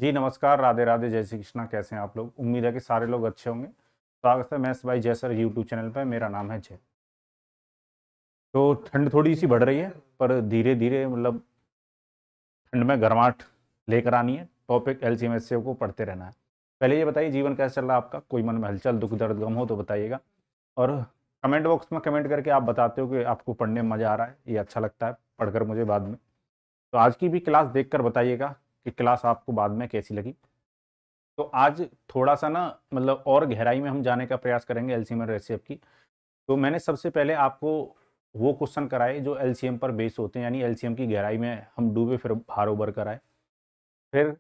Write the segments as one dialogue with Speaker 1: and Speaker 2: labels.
Speaker 1: जी नमस्कार, राधे राधे, जय श्री कृष्णा। कैसे हैं आप लोग? उम्मीद है कि सारे लोग अच्छे होंगे। स्वागत है मैं भाई जय सर यूट्यूब चैनल पर। मेरा नाम है जय। तो ठंड थोड़ी सी बढ़ रही है, पर धीरे धीरे मतलब ठंड में गर्माहट लेकर आनी है। टॉपिक एलसीएमएससीओ को पढ़ते रहना है। पहले ये बताइए, जीवन कैसा चल रहा है आपका? कोई मन में हलचल, दुख दर्द, गम हो तो बताइएगा। और कमेंट बॉक्स में कमेंट करके आप बताते हो कि आपको पढ़ने में मज़ा आ रहा है, ये अच्छा लगता है पढ़कर मुझे बाद में। तो आज की भी क्लास देखकर बताइएगा कि क्लास आपको बाद में कैसी लगी। तो आज थोड़ा सा ना मतलब और गहराई में हम जाने का प्रयास करेंगे एलसीएम और एचसीएफ की। तो मैंने सबसे पहले आपको वो क्वेश्चन कराए जो एलसीएम पर बेस होते हैं, यानी एलसीएम की गहराई में हम डूबे फिर बाहर उबर कर आए। फिर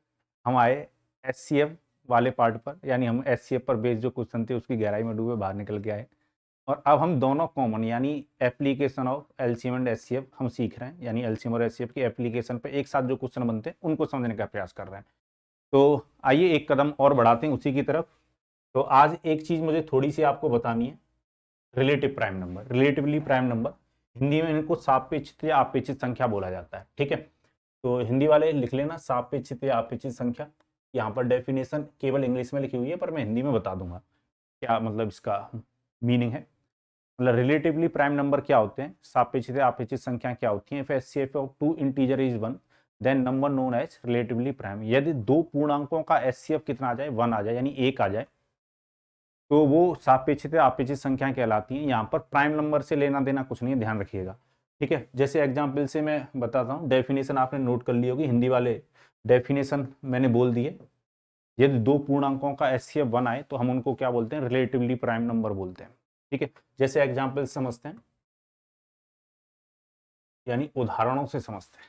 Speaker 1: हम आए एचसीएफ वाले पार्ट पर, यानी हम एचसीएफ पर बेस जो क्वेश्चन थे उसकी गहराई में डूबे बाहर निकल के आए। और अब हम दोनों कॉमन यानी application of LCM and HCF हम सीख रहे हैं, यानी एलसीएम और एचसीएफ की एप्लीकेशन पे एक साथ जो क्वेश्चन बनते हैं उनको समझने का प्रयास कर रहे हैं। तो आइए एक कदम और बढ़ाते हैं उसी की तरफ। तो आज एक चीज मुझे थोड़ी सी आपको बतानी है, relative prime number, relatively prime number. Hindi में इनको सापेक्षित या अपेक्षित संख्या बोला जाता है, ठीक है। तो हिंदी वाले लिख लेना सापेक्षित या अपेक्षित संख्या। यहाँ पर डेफिनेशन केवल इंग्लिश में लिखी हुई है, पर मैं हिंदी में बता दूंगा क्या मतलब इसका मीनिंग है। मतलब रिलेटिवली प्राइम नंबर क्या होते हैं, सापेक्षित या अपेक्षित संख्या क्या होती है। If HCF of two integer is 1 then number known as relatively prime. यदि दो पूर्णांकों का एचसीएफ कितना आ जाए, 1 आ जाए, यानी 1 आ जाए, तो वो सापेक्षित या अपेक्षित संख्याएं कहलाती हैं। यहाँ पर प्राइम नंबर से लेना देना कुछ नहीं है, ध्यान रखिएगा, ठीक है। जैसे एग्जाम्पल से मैं बताता हूँ, डेफिनेशन आपने नोट कर ली होगी, हिंदी वाले डेफिनेशन मैंने बोल दिए। यदि दो पूर्णांकों का एचसीएफ 1 आए तो हम उनको क्या बोलते हैं, रिलेटिवली प्राइम नंबर बोलते हैं, ठीक है। जैसे एग्जाम्पल समझते हैं, यानी उदाहरणों से समझते हैं,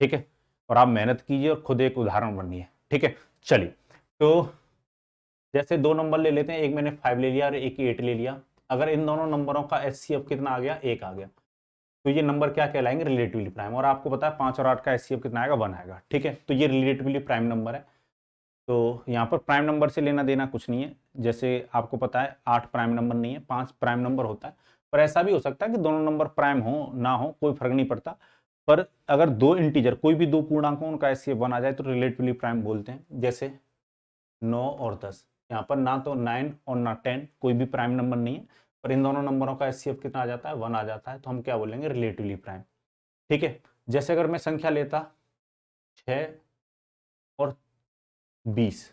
Speaker 1: ठीक है। और आप मेहनत कीजिए और खुद एक उदाहरण बनिए, ठीक है। चलिए, तो जैसे दो नंबर ले लेते हैं, एक मैंने 5 ले लिया और एक 8 ले लिया। अगर इन दोनों नंबरों का एचसीएफ कितना आ गया, 1 आ गया, तो ये नंबर क्या कहलाएंगे, रिलेटिवली प्राइम। और आपको पता है 5 और 8 का एचसीएफ कितना आएगा, 1 आएगा, ठीक है। तो ये रिलेटिवली प्राइम नंबर है। तो यहाँ पर प्राइम नंबर से लेना देना कुछ नहीं है। जैसे आपको पता है 8 प्राइम नंबर नहीं है, 5 प्राइम नंबर होता है। पर ऐसा भी हो सकता है कि दोनों नंबर प्राइम हो ना हो, कोई फर्क नहीं पड़ता। पर अगर दो इंटीजर, कोई भी दो पूर्णांक हो, उनका एचसीएफ 1 आ जाए तो रिलेटिवली प्राइम बोलते हैं। जैसे 9 और 10, यहाँ पर ना तो 9 और ना 10 कोई भी प्राइम नंबर नहीं है, पर इन दोनों नंबरों का एचसीएफ कितना आ जाता है, 1 आ जाता है, तो हम क्या बोलेंगे, रिलेटिवली प्राइम, ठीक है। जैसे अगर मैं संख्या लेता 6 और 20,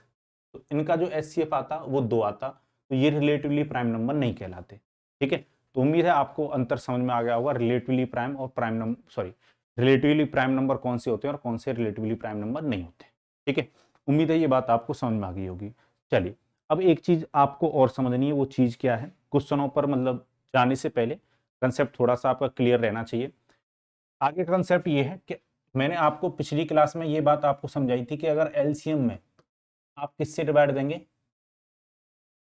Speaker 1: तो इनका जो एचसीएफ आता वो 2 आता, तो ये रिलेटिवली प्राइम नंबर नहीं कहलाते, ठीक है। तो उम्मीद है आपको अंतर समझ में आ गया होगा, रिलेटिवली प्राइम और prime number, sorry, relatively prime number कौन से होते हैं और कौन से रिलेटिवली प्राइम नंबर नहीं होते, ठीक है। उम्मीद है ये बात आपको समझ में आ गई होगी। चलिए, अब एक चीज आपको और समझनी है, वो चीज क्या है, क्वेश्चनों पर मतलब जाने से पहले कंसेप्ट थोड़ा सा आपका क्लियर रहना चाहिए। आगे का कंसेप्ट ये है कि मैंने आपको पिछली क्लास में ये बात आपको समझाई थी कि अगर एलसीएम में आप किससे डिवाइड देंगे,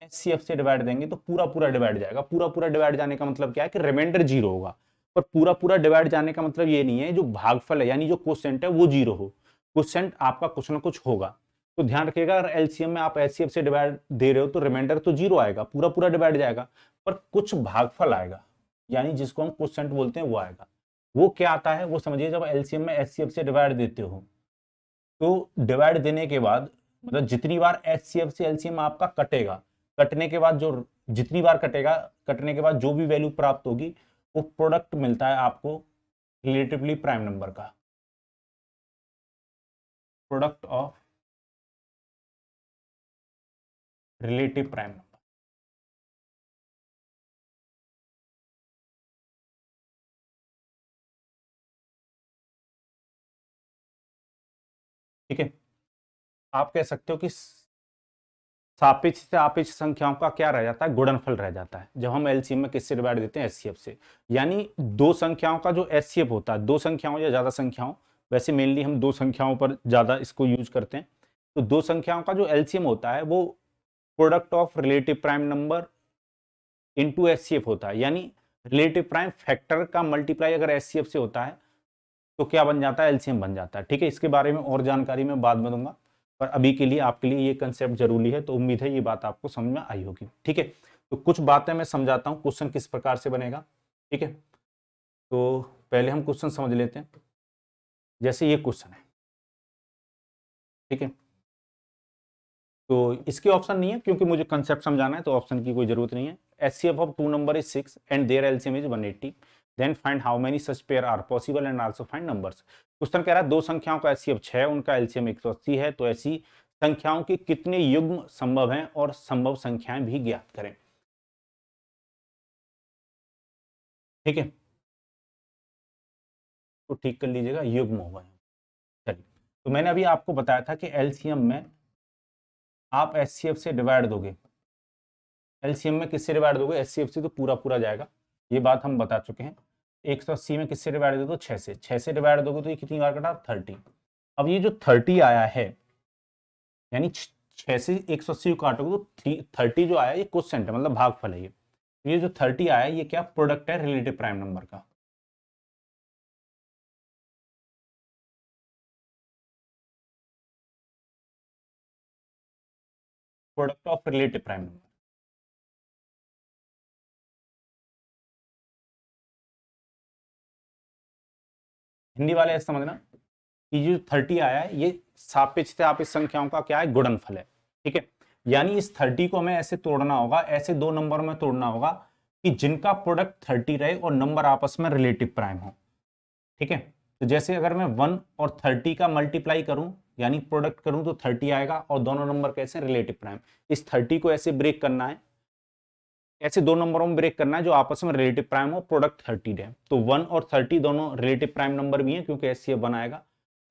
Speaker 1: एचसीएफ से डिवाइड देंगे, तो पूरा पूरा डिवाइड जाएगा। पूरा पूरा डिवाइड जाने का मतलब क्या है कि रिमाइंडर जीरो होगा। पर पूरा पूरा डिवाइड जाने का मतलब ये नहीं है जो भागफल है, यानी जो क्वोशिएंट है वो जीरो हो। क्वोशिएंट आपका कुछ ना कुछ होगा। तो ध्यान रखिएगा, अगर एलसीएम में आप एचसीएफ से डिवाइड दे रहे हो तो रिमाइंडर तो जीरो आएगा, पूरा पूरा डिवाइड जाएगा, पर कुछ भागफल आएगा, यानी जिसको हम क्वोशिएंट बोलते हैं वो आएगा। वो क्या आता है वो समझिए, जब एलसीएम में एचसीएफ से डिवाइड देते हो तो डिवाइड देने के बाद मतलब जितनी बार एचसीएफ से एलसीएम आपका कटेगा, कटने के बाद जो जितनी बार कटेगा, कटने के बाद जो भी वैल्यू प्राप्त होगी, वो प्रोडक्ट मिलता है आपको रिलेटिवली प्राइम नंबर का, product of relative prime number, ठीक है। आप कह सकते हो कि सापेक्ष से आपेक्ष संख्याओं का क्या रह जाता है, गुणनफल रह जाता है, जब हम एलसीएम में किससे डिवाइड देते हैं, एचसीएफ से। यानी दो संख्याओं का जो एचसीएफ होता है, दो संख्याओं या ज्यादा संख्याओं, वैसे मेनली हम दो संख्याओं पर ज्यादा इसको यूज करते हैं, तो दो संख्याओं का जो एलसीएम होता है वो product of relative prime number into HCF होता है। यानी रिलेटिव प्राइम फैक्टर का मल्टीप्लाई अगर एचसीएफ से होता है तो क्या बन जाता है, एलसीएम बन जाता है, ठीक है। इसके बारे में और जानकारी मैं बाद में दूंगा, पर अभी के लिए आपके लिए ये कंसेप्ट जरूरी है। तो उम्मीद है ये बात आपको समझ में आई होगी, ठीक है। तो कुछ बातें मैं समझाता हूँ, क्वेश्चन किस प्रकार से बनेगा, ठीक है। तो पहले हम क्वेश्चन समझ लेते हैं। जैसे ये क्वेश्चन है, ठीक है, तो इसकी ऑप्शन नहीं है क्योंकि मुझे कंसेप्ट समझाना है, तो ऑप्शन की कोई जरूरत नहीं है। HCF of two number is 6 and their LCM is 180, then find how many such pair are possible and also find numbers. Question कह रहा है दो संख्याओं का एचसीएफ 6 उनका एलसीएम 180 है, तो ऐसी संख्याओं के कितने युग्म संभव हैं और संभव संख्याएं भी ज्ञात करें। ठीक है, तो ठीक कर लीजिएगा, युग्म होगा। चलिए, तो मैंने अभी आपको बताया था कि एलसीएम में आप एचसीएफ से डिवाइड दोगे, एलसीएम में किससे डिवाइड दोगे, एचसीएफ से तो पूरा पूरा जाएगा, ये बात हम बता चुके हैं। 180 में किससे डिवाइड दे दो, 6 से, 6 से डिवाइड दोगे तो ये कितनी बार कटा, 30। अब ये जो 30 आया है, यानी 6 से 180 को काटोगे तो 30 जो आया ये क्वोशिएंट है, मतलब भागफल है। ये जो 30 आया ये क्या प्रोडक्ट है रिलेटिव प्राइम नंबर का। Product of relative prime number. Hindi वाले ऐसे समझना कि जो 30 आया है ये सापेक्षता आप इस संख्याओं का क्या है, गुणनफल है। ठीक है, यानी इस 30 को हमें ऐसे तोड़ना होगा, ऐसे दो नंबर में तोड़ना होगा कि जिनका प्रोडक्ट 30 रहे और नंबर आपस में रिलेटिव प्राइम हो। ठीक है, तो जैसे अगर मैं 1 और 30 का मल्टीप्लाई करूं यानी प्रोडक्ट करूं तो 30 आएगा, और दोनों नंबर कैसे, रिलेटिव प्राइम। इस 30 को ऐसे ब्रेक करना है, ऐसे दो नंबरों में ब्रेक करना है जो आपस में रिलेटिव प्राइम हो, प्रोडक्ट 30 है। तो 1 और 30 दोनों रिलेटिव प्राइम नंबर भी हैं क्योंकि एचसीएफ 1 आएगा,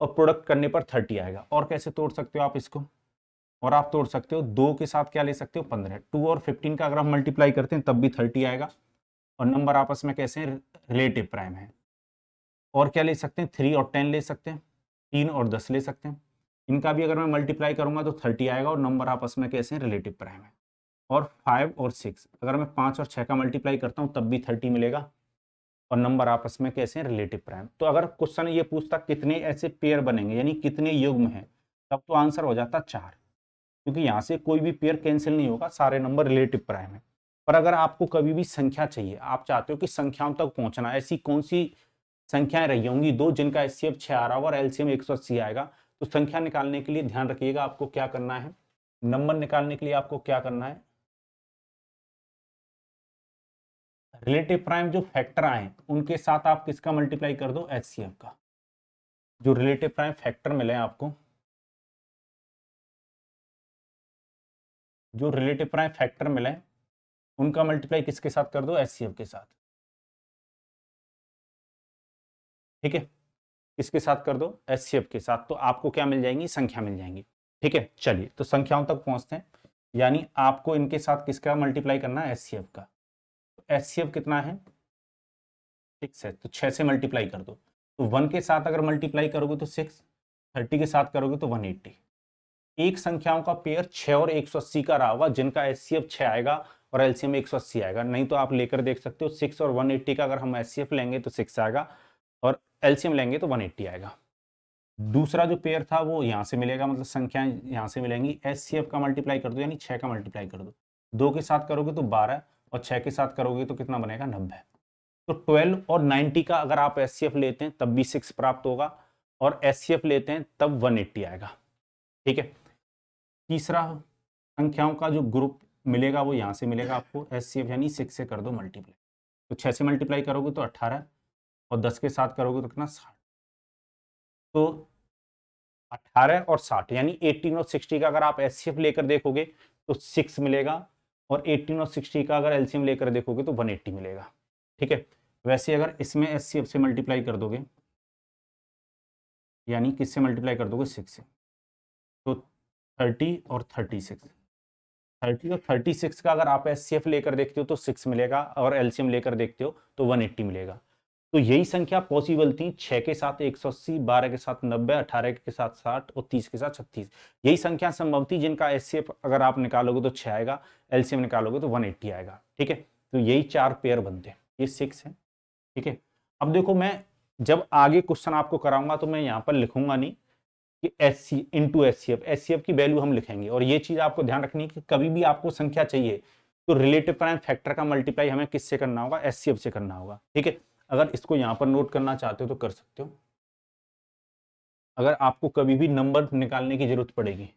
Speaker 1: और प्रोडक्ट करने पर 30 आएगा। और कैसे तोड़ सकते हो आप इसको, और आप तोड़ सकते हो 2 के साथ क्या ले सकते हो, 15। 2 और 15 का अगर हम मल्टीप्लाई करते हैं तब भी 30 आएगा, और नंबर आपस में कैसे रिलेटिव प्राइम है। और क्या ले सकते हैं, 3 और 10 ले सकते हैं, 3 और 10 ले सकते हैं। इनका भी अगर मैं मल्टीप्लाई करूंगा तो 30 आएगा, और नंबर आपस में कैसे रिलेटिव प्राइम है। और 5 और 6 अगर मैं 5 और 6 का मल्टीप्लाई करता हूं तब भी 30 मिलेगा, और नंबर आपस में कैसे रिलेटिव प्राइम। तो अगर क्वेश्चन ये पूछता कितने ऐसे पेयर बनेंगे यानी कितने युग्म हैं, तब तो आंसर हो जाता 4, क्योंकि यहां से कोई भी पेयर कैंसिल नहीं होगा, सारे नंबर रिलेटिव प्राइम है। पर अगर आपको कभी भी संख्या चाहिए, आप चाहते हो कि संख्याओं तक पहुंचना, ऐसी कौन सी संख्याएं रही होंगी दो जिनका एचसीएफ 6 आ रहा होगा और एलसीएम 180 आएगा, तो संख्या निकालने के लिए ध्यान रखिएगा आपको क्या करना है, नंबर निकालने के लिए आपको क्या करना है, रिलेटिव प्राइम जो फैक्टर आए उनके साथ आप किसका मल्टीप्लाई कर दो, एचसीएफ का। जो रिलेटिव प्राइम फैक्टर मिले आपको, जो रिलेटिव प्राइम फैक्टर मिले उनका मल्टीप्लाई किसके साथ कर दो, एचसीएफ के साथ। ठीक है, किसके साथ कर दो, एचसीएफ के साथ, तो आपको क्या मिल जाएंगी, संख्या मिल जाएंगी। ठीक है, चलिए तो संख्याओं तक पहुंचते हैं, यानी आपको इनके साथ किसका मल्टीप्लाई करना है, एचसीएफ का। तो एचसीएफ कितना है, 6 है, तो 6 से मल्टीप्लाई कर दो। तो 1 के साथ अगर मल्टीप्लाई करोगे तो 6, 30 के साथ करोगे तो 180। एक संख्याओं का पेयर 6 और 180 का रहा होगा जिनका एचसीएफ 6 आएगा और एलसीएम 180 आएगा। नहीं तो आप लेकर देख सकते हो 6 और 180 का अगर हम एचसीएफ लेंगे तो 6 आएगा, और एलसीएम लेंगे तो 180 आएगा। दूसरा जो पेयर था वो यहाँ से मिलेगा, मतलब संख्याएं यहाँ से मिलेंगी, एचसीएफ का मल्टीप्लाई कर दो यानी 6 का मल्टीप्लाई कर दो। 2 के साथ करोगे तो 12, और 6 के साथ करोगे तो कितना बनेगा, 90। तो 12 और 90 का अगर आप एचसीएफ लेते हैं तब भी 6 प्राप्त होगा, और एचसीएफ लेते हैं तब 180 आएगा। ठीक है, तीसरा संख्याओं का जो ग्रुप मिलेगा वो यहाँ से मिलेगा आपको, एचसीएफ यानी 6 से कर दो मल्टीप्लाई। तो 6 से मल्टीप्लाई करोगे तो 18, और 10 के साथ करोगे तो कितना, 60। तो 18 और 60 यानी 18 और 60 का अगर आप एचसीएफ लेकर देखोगे तो 6 मिलेगा, और 18 और 60 का अगर एलसीएम लेकर देखोगे तो 180 मिलेगा। ठीक है, वैसे अगर इसमें एचसीएफ से मल्टीप्लाई कर दोगे, यानी किससे मल्टीप्लाई कर दोगे, 6 से, तो 30 और 36, 30 और 36 का अगर आप एचसीएफ लेकर देखते हो तो 6 मिलेगा, और एलसीएम लेकर देखते हो तो 180 मिलेगा। तो यही संख्या पॉसिबल थी, 6 के साथ 180, 12 के साथ 90, 18 के साथ 60 और 30 के साथ 36। यही संख्या संभव थी जिनका एचसीएफ अगर आप निकालोगे तो 6 आएगा, एलसीएम निकालोगे तो 180 आएगा। ठीक है, तो यही 4 पेयर बनते हैं, ये 6 है। ठीक है, अब देखो मैं जब आगे क्वेश्चन आपको कराऊंगा तो मैं यहाँ पर लिखूंगा नहीं कि एच इंटू एचसीएफ, एचसीएफ की वैल्यू हम लिखेंगे। और ये चीज आपको ध्यान रखनी है कि कभी भी आपको संख्या चाहिए तो रिलेटिव प्राइम फैक्टर का मल्टीप्लाई हमें किससे करना होगा, एचसीएफ से करना होगा। ठीक है, अगर इसको यहाँ पर नोट करना चाहते हो तो कर सकते हो, अगर आपको कभी भी नंबर निकालने की जरूरत पड़ेगी।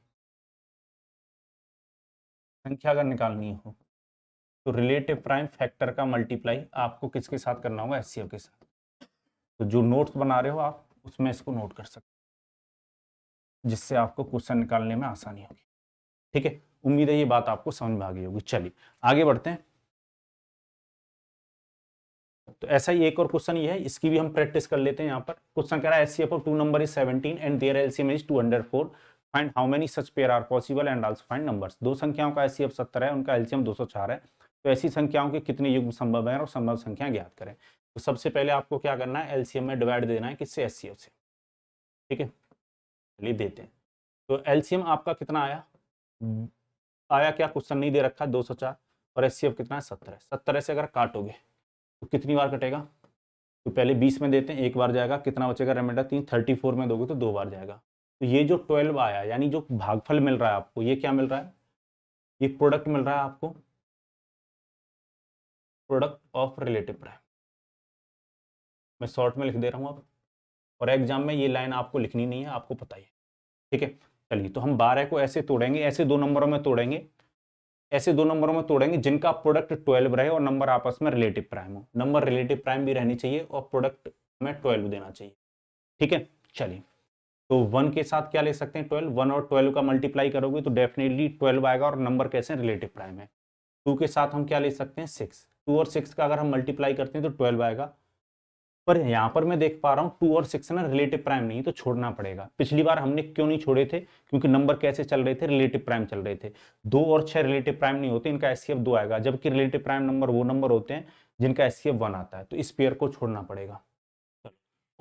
Speaker 1: संख्या अगर निकालनी हो तो रिलेटिव प्राइम फैक्टर का मल्टीप्लाई आपको किसके साथ करना होगा, एचसीएफ के साथ। तो जो नोट्स बना रहे हो आप उसमें इसको नोट कर सकते हो, जिससे आपको क्वेश्चन निकालने में आसानी होगी। ठीक है, उम्मीद है ये बात आपको समझ में आ गई होगी। चलिए आगे बढ़ते हैं। तो ऐसा ही एक और क्वेश्चन ये है, इसकी भी हम प्रैक्टिस कर लेते हैं। यहाँ पर क्वेश्चन कह रहा है HCF of two number is 17 and their LCM is 204, find how many such pair are possible and also find numbers. दो संख्याओं का एचसीएफ 70 है, उनका एलसीएम 204 है, तो ऐसी संख्याओं के कितने युग्म संभव है और संभव संख्या ज्ञात करें। तो सबसे पहले आपको क्या करना है, एलसीएम में डिवाइड देना है किससे, एचसीएफ से। ठीक है, चलिए देते हैं। तो एलसीएम आपका कितना आया, आया क्या, क्वेश्चन नहीं दे रखा, 204, और एचसीएफ कितना है, 70 है। 70 से अगर काटोगे तो कितनी बार कटेगा, तो पहले 20 में देते हैं, एक बार जाएगा, कितना बचेगा रिमाइंडर 3, 34 में दोगे तो दो बार जाएगा। तो ये जो 12 आया, यानी जो भागफल मिल रहा है आपको, ये क्या मिल रहा है, ये प्रोडक्ट मिल रहा है आपको, प्रोडक्ट ऑफ रिलेटिव प्राइम। मैं शॉर्ट में लिख दे रहा हूँ अब, और एग्जाम में ये लाइन आपको लिखनी नहीं है, आपको पता ही है। ठीक है, चलिए तो हम 12 को ऐसे तोड़ेंगे, ऐसे दो नंबरों में तोड़ेंगे, ऐसे दो नंबरों में तोड़ेंगे जिनका प्रोडक्ट 12 रहे और नंबर आपस में रिलेटिव प्राइम हो। नंबर रिलेटिव प्राइम भी रहनी चाहिए और प्रोडक्ट में 12 देना चाहिए। ठीक है, चलिए तो 1 के साथ क्या ले सकते हैं, 12, 1 और 12 का मल्टीप्लाई करोगे तो डेफिनेटली 12 आएगा, और नंबर कैसे, रिलेटिव प्राइम है। 2 के साथ हम क्या ले सकते हैं, 6, 2 और 6 का अगर हम मल्टीप्लाई करते हैं तो 12 आएगा। पर यहाँ पर मैं देख पा रहा हूँ 2 और 6 ना रिलेटिव प्राइम नहीं, तो छोड़ना पड़ेगा। पिछली बार हमने क्यों नहीं छोड़े थे, क्योंकि नंबर कैसे चल रहे थे, रिलेटिव प्राइम चल रहे थे। 2 और 6 रिलेटिव प्राइम नहीं होते, इनका एचसीएफ 2 आएगा, जबकि रिलेटिव प्राइम नंबर वो नंबर होते हैं जिनका एचसीएफ 1 आता है, तो इस पेयर को छोड़ना पड़ेगा।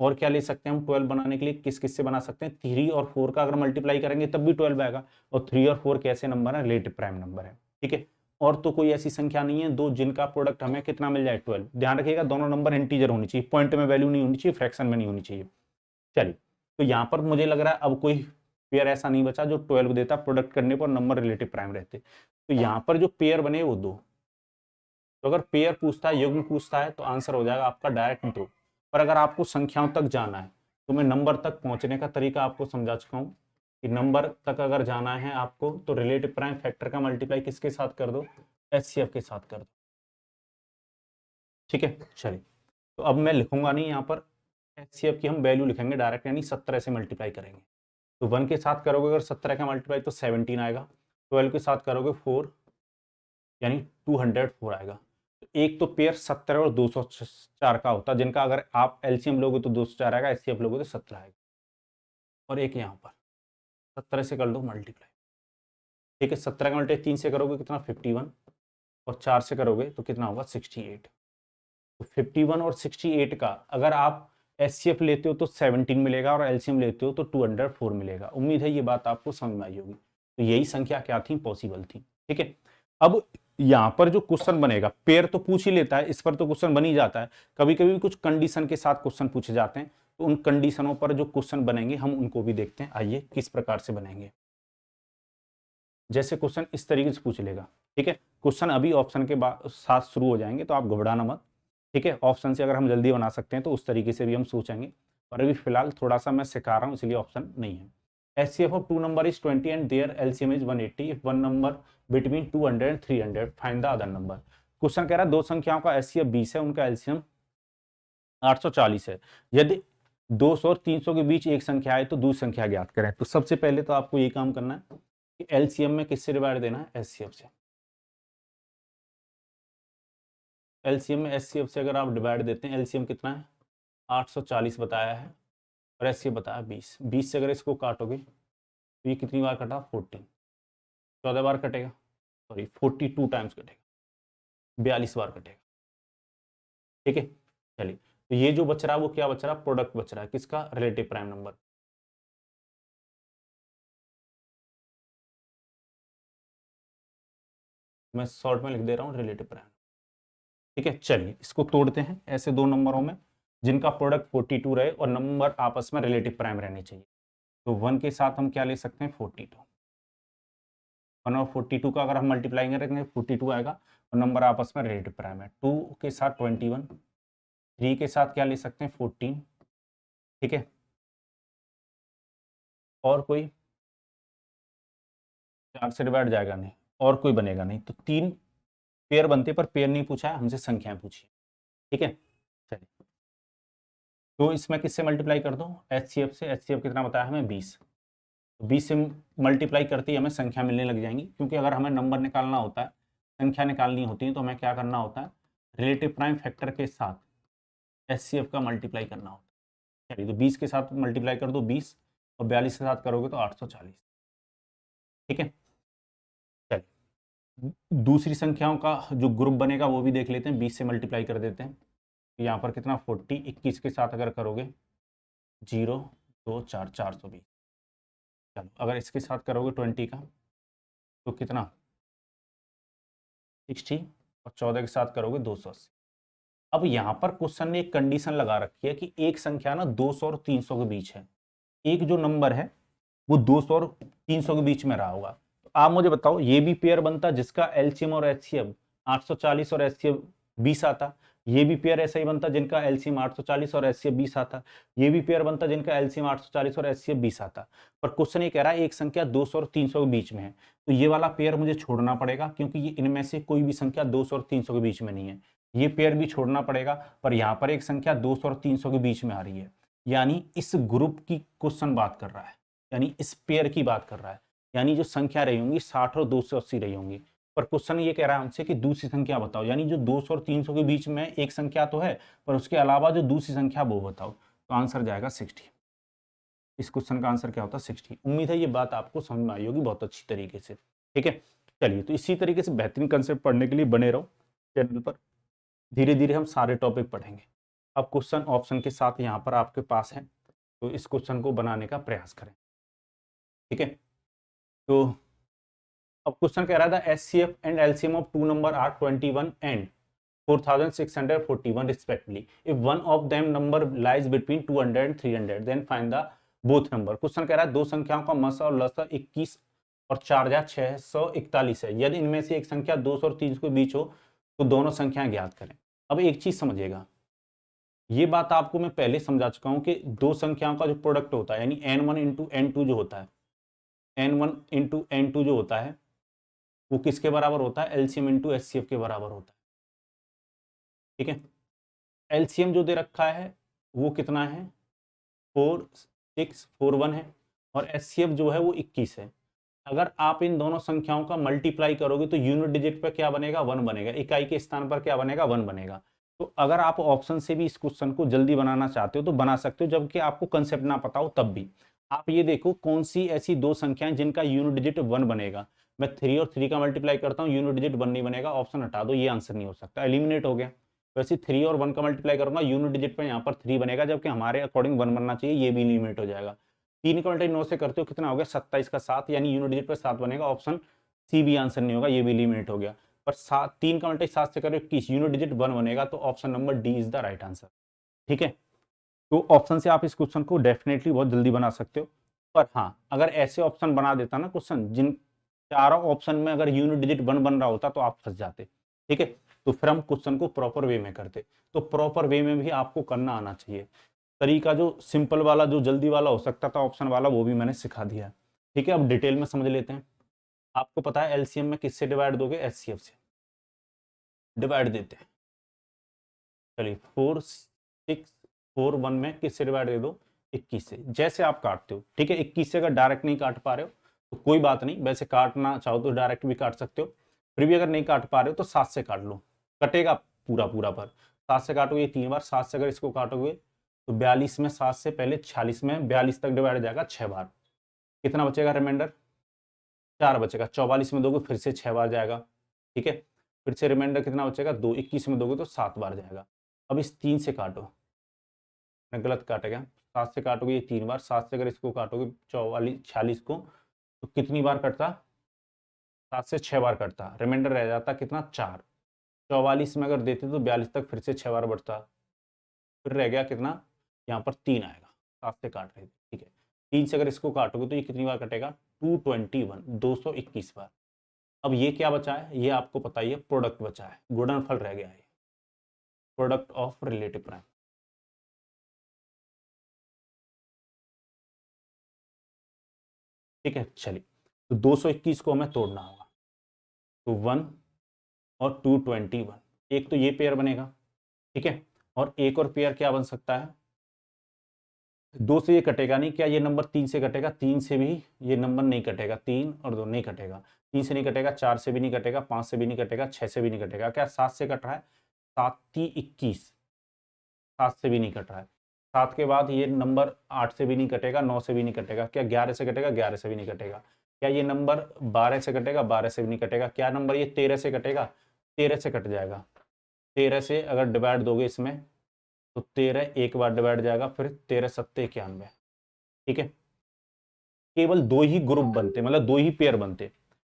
Speaker 1: और क्या ले सकते हैं हम 12 बनाने के लिए, किस किस से बना सकते हैं, 3 और 4 का अगर मल्टीप्लाई करेंगे तब भी 12 आएगा, और 3 और 4 कैसे नंबर है, रिलेटिव प्राइम नंबर है। ठीक है, और तो कोई ऐसी संख्या नहीं है दो जिनका प्रोडक्ट हमें कितना मिल जाए, 12। ध्यान रखिएगा दोनों नंबर इंटीजर होनी चाहिए, पॉइंट में वैल्यू नहीं होनी चाहिए, फ्रैक्शन में नहीं होनी चाहिए। चलिए तो यहाँ पर मुझे लग रहा है अब कोई पेयर ऐसा नहीं बचा जो 12 देता, प्रोडक्ट करने पर नंबर रिलेटिव प्राइम रहते। तो यहाँ पर जो पेयर बने वो दो, तो अगर पेयर पूछता है, युग्म पूछता है, तो आंसर हो जाएगा आपका डायरेक्ट 2। पर अगर आपको संख्याओं तक जाना है तो मैं नंबर तक पहुंचने का तरीका आपको समझा चुका हूं कि नंबर तक अगर जाना है आपको तो रिलेटिव प्राइम फैक्टर का मल्टीप्लाई किसके साथ कर दो, एचसीएफ के साथ कर दो। ठीक है, चलिए तो अब मैं लिखूंगा नहीं यहाँ पर, एचसीएफ की हम वैल्यू लिखेंगे डायरेक्ट, यानी 17 से मल्टीप्लाई करेंगे। तो 1 के साथ करोगे अगर 17 का मल्टीप्लाई तो 17 आएगा, 12 के साथ करोगे 4, यानी 204 आएगा। एक तो पेयर 70 और 204 का होता है, जिनका अगर आप एलसीएम लोगे तो 204 आएगा, एचसीएफ लोगे तो 17 आएगा। और एक यहाँ पर 17 से कर दो मल्टीप्लाई। ठीक है, 17 का मल्टीप्लाई 3 से करोगे कितना, 51, और 4 से करोगे तो कितना होगा, 68। तो 51 और 68 का अगर आप एचसीएफ लेते हो तो 17 मिलेगा, और एलसीएम लेते हो तो 204 मिलेगा। उम्मीद है ये बात आपको समझ में आई होगी। तो यही संख्या क्या थी, पॉसिबल थी। ठीक है, अब यहाँ पर जो क्वेश्चन बनेगा, पेयर तो पूछ ही लेता है, इस पर तो क्वेश्चन बन ही जाता है। कभी कभी कुछ कंडीशन के साथ क्वेश्चन पूछे जाते हैं, तो उन कंडीशनों पर जो क्वेश्चन बनेंगे हम उनको भी देखते हैं। आइए किस प्रकार से बनेंगे। जैसे क्वेश्चन इस तरीके से पूछ लेगा, ठीक है, क्वेश्चन अभी ऑप्शन के साथ शुरू हो जाएंगे, तो आप घबराना मत। ठीक है, ऑप्शन से अगर हम जल्दी बना सकते हैं तो उस तरीके से भी हम सोचेंगे, और अभी फिलहाल थोड़ा सा मैं सिखा रहा हूँ इसलिए ऑप्शन नहीं है। HCF of two number is 20 and their LCM is 180 if one number between 200 and 300 find the other number। Question कह रहा है दो संख्याओं का HCF 20 है, उनका LCM 840 है। यदि 200 और 300 के बीच एक संख्या है तो दूसरी संख्या ज्ञात करें। तो सबसे पहले तो आपको ये काम करना है कि LCM में किससे डिवाइड देना है, HCF से। LCM में HCF से अगर आप डिवाइड देते हैं, LCM कितना है, 840 बताया है, और HCF बताया 20। 20 से अगर इसको काटोगे तो ये कितनी बार कटा, 14, 14 बार कटेगा, सॉरी 42 टाइम्स कटेगा, 42 बार कटेगा। ठीक है, चलिए तो ये जो बच रहा है वो क्या बच रहा है, प्रोडक्ट बच रहा है किसका, रिलेटिव प्राइम नंबर। मैं शॉर्ट में लिख दे रहा हूँ रिलेटिव प्राइम। ठीक है, चलिए इसको तोड़ते हैं ऐसे दो नंबरों में जिनका प्रोडक्ट 42 रहे और नंबर आपस में रिलेटिव प्राइम रहने चाहिए। तो 1 के साथ हम क्या ले सकते हैं, 42। 1 और 42 का अगर हम मल्टीप्लाई करेंगे 42 आएगा, और नंबर आपस में रिलेटिव प्राइम है। 2 के साथ 21, 3 के साथ क्या ले सकते हैं, 14। ठीक है, और कोई 4 से डिवाइड जाएगा नहीं, और कोई बनेगा नहीं। तो 3 पेयर बनते, पर पेयर नहीं पूछा है हमसे, संख्याएं पूछी। ठीक है, चलिए। तो इसमें किससे मल्टीप्लाई कर दो, एचसीएफ से। एचसीएफ कितना बताया हमें, 20। 20 से मल्टीप्लाई करते ही हमें संख्या मिलने लग जाएंगी, क्योंकि अगर हमें नंबर निकालना होता है, संख्या निकालनी होती है, तो हमें क्या करना होता है, रिलेटिव प्राइम फैक्टर के साथ एचसीएफ का मल्टीप्लाई करना होता है। चलिए, तो 20 के साथ मल्टीप्लाई कर दो 20, और 42 के साथ करोगे तो 840। ठीक है, चलिए दूसरी संख्याओं का जो ग्रुप बनेगा वो भी देख लेते हैं। 20 से मल्टीप्लाई कर देते हैं, यहाँ पर कितना 40, 21 के साथ अगर करोगे 0 2 4, 420। चलो, अगर इसके साथ करोगे 20 का तो कितना 60, और 14 के साथ करोगे 280। अब यहाँ पर क्वेश्चन ने एक कंडीशन लगा रखी है कि एक संख्या ना 200 और 300 के बीच है। एक जो नंबर है वो 200 और 300 के बीच में रहा होगा। तो आप मुझे बताओ, ये भी पेयर बनता जिसका एलसीएम और एचसीएफ 840 और एचसीएफ 20 आता। ये भी पेयर ऐसा ही बनता जिनका एलसीएम 840 और एचसीएफ 20 आता। ये भी पेयर बनता जिनका एलसीएम 840 और एचसीएफ 20 आता। पर क्वेश्चन ये कह रहा है एक संख्या 200 और 300 के बीच में है, तो ये वाला पेयर मुझे छोड़ना पड़ेगा, क्योंकि ये इनमें से कोई भी संख्या 200 और 300 के बीच में नहीं है। ये पेयर भी छोड़ना पड़ेगा, पर यहां पर एक संख्या 200 और 300 के बीच में आ रही है, यानी इस ग्रुप की क्वेश्चन बात कर रहा है, यानी इस पेयर की बात कर रहा है। यानी जो संख्या रही होंगी 60 और 280 रही होंगी। पर क्वेश्चन ये कह रहा है हमसे कि दूसरी संख्या बताओ, यानी जो 200 और 300 के बीच में एक संख्या तो है, पर उसके अलावा जो दूसरी संख्या वो बताओ। तो आंसर जाएगा 60। इस क्वेश्चन का आंसर क्या होता है, 60। उम्मीद है ये बात आपको समझ में आई होगी बहुत अच्छी तरीके से। ठीक है, चलिए, तो इसी तरीके से बेहतरीन कंसेप्ट पढ़ने के लिए बने रहो चैनल पर। धीरे धीरे हम सारे टॉपिक पढ़ेंगे। अब क्वेश्चन ऑप्शन के साथ यहाँ पर आपके पास है, तो इस क्वेश्चन को बनाने का प्रयास करें। ठीक है, तो अब क्वेश्चन कह रहा था HCF and LCM of two number are 21 and 4641 respectively. If one of them number lies between 200 and 300, then find the both number. Question कह रहा है दो संख्याओं का मसा और लसा 21 और 4641 है। यदि इनमें से एक संख्या 200 और 300 के बीच हो तो दोनों संख्याएं ज्ञात करें। अब एक चीज समझिएगा, ये बात आपको मैं पहले समझा चुका हूं कि दो संख्याओं का जो प्रोडक्ट होता है, यानी n1 इंटू n2 जो होता है, n1 इंटू n2 जो होता है वो किसके बराबर होता है, एलसीएम इंटू एचसीएफ के बराबर होता है। ठीक है, एलसीएम जो दे रखा है वो कितना है, 4641 है, और एचसीएफ जो है वो 21 है। अगर आप इन दोनों संख्याओं का मल्टीप्लाई करोगे तो यूनिट डिजिट पर क्या बनेगा, 1 बनेगा। इकाई के स्थान पर क्या बनेगा, 1 बनेगा। तो अगर आप ऑप्शन से भी इस क्वेश्चन को जल्दी बनाना चाहते हो तो बना सकते हो, जबकि आपको कंसेप्ट ना पता हो तब भी। आप ये देखो कौन सी ऐसी दो संख्याएं जिनका यूनिट डिजिट 1 बनेगा। मैं 3 और 3 का मल्टीप्लाई करता हूँ, यूनिट डिजिट 1 नहीं बनेगा, ऑप्शन हटा दो, ये आंसर नहीं हो सकता, एलिमिनेट हो गया। वैसे 3 और 1 का मल्टीप्लाई करूंगा, यूनिट डिजिट पर यहाँ पर 3 बनेगा, जबकि हमारे अकॉर्डिंग 1 बनना चाहिए, ये भी एलिमिनेट हो जाएगा। 3 का मल्टीप्लाई 9 से करते हो कितना हो गया, 27 का 7, यानी यूनिट डिजिट पर 7 बनेगा, ऑप्शन सी भी आंसर नहीं होगा, ये भी एलिमिनेट हो गया। पर 3 का मल्टीप्लाई 7 से करो 21, यूनिट डिजिट 1 बनेगा, तो option number D is the right answer. ठीक है, तो ऑप्शन से आप इस क्वेश्चन को डेफिनेटली बहुत जल्दी बना सकते हो। पर हाँ, अगर ऐसे ऑप्शन बना देता ना क्वेश्चन, जिन चारों ऑप्शन में अगर यूनिट डिजिट 1 बन रहा होता तो आप फंस जाते। ठीक है, तो फिर हम क्वेश्चन को प्रॉपर वे में करते। तो प्रॉपर वे में भी आपको करना आना चाहिए। तरीका जो सिंपल वाला, जो जल्दी वाला हो सकता था ऑप्शन वाला, वो भी मैंने सिखा दिया है। ठीक है, अब डिटेल में समझ लेते हैं। आपको पता है एलसीएम में किससे डिवाइड दोगे, एचसीएफ से डिवाइड देते हैं। चलिए 4641 में किससे डिवाइड दे दो, 21 से, जैसे आप काटते हो। ठीक है, 21 से अगर डायरेक्ट नहीं काट पा रहे हो तो कोई बात नहीं, वैसे काटना चाहो तो डायरेक्ट भी काट सकते हो। फिर भी अगर नहीं काट पा रहे हो तो 7 से काट लो, कटेगा पूरा पूरा। पर 7 से काटोगे 3 बार, 7 से अगर इसको काटोगे तो 42 में 7 से पहले 46 में 42 तक डिवाइड जाएगा 6 बार। कितना बचेगा रिमाइंडर, 4 बचेगा। 44 में दोगे फिर से 6 बार जाएगा। ठीक है, फिर से रिमाइंडर कितना बचेगा, 2। 21 में दोगे तो 7 बार जाएगा। अब इस 3 से काटो, मैं गलत काटा गया, 7 से काटोगे ये 3 बार, 7 से अगर इसको काटोगे 44 46 को तो कितनी बार कटता, 7 से 6 बार कटता, रिमाइंडर रह जाता कितना, 4। 44 में अगर देते तो 42 तक फिर से 6 बार बढ़ता, फिर रह गया कितना, यहाँ पर 3 आएगा। 7 से काट रहे थे, ठीक है। 3 से अगर इसको काटोगे तो ये कितनी बार कटेगा, 221, 221 बार। अब ये क्या बचा है, ये आपको पता ही है, प्रोडक्ट बचा है, गुणनफल रह गया है, प्रोडक्ट ऑफ रिलेटिव प्राइम। ठीक है, चलिए, तो 221 को हमें तोड़ना होगा। तो 1 और 221, एक तो ये पेयर बनेगा, ठीक है। और एक और पेयर क्या बन सकता है, 2 से ये कटेगा नहीं, क्या ये नंबर 3 से कटेगा, 3 से भी ये नंबर नहीं कटेगा, 3 और 2 नहीं कटेगा, 3 से नहीं कटेगा, 4 से भी नहीं कटेगा, 5 से भी नहीं कटेगा, 6 से भी नहीं कटेगा, क्या 7 से कट रहा है, 7 × 21, 7 से भी नहीं कट रहा है। 7 के बाद ये नंबर 8 से भी नहीं कटेगा, 9 से भी नहीं कटेगा, क्या 11 से कटेगा, 11 से भी नहीं कटेगा, क्या ये नंबर 12 से कटेगा, 12 से भी नहीं कटेगा, क्या नंबर ये 13 से कटेगा, 13 से कट जाएगा। 13 से अगर डिवाइड दोगे इसमें तो 13 एक बार डिवाइड जाएगा, फिर 13 सत्ते 91, ठीक है। केवल 2 ही ग्रुप बनते, मतलब 2 ही पेयर बनते।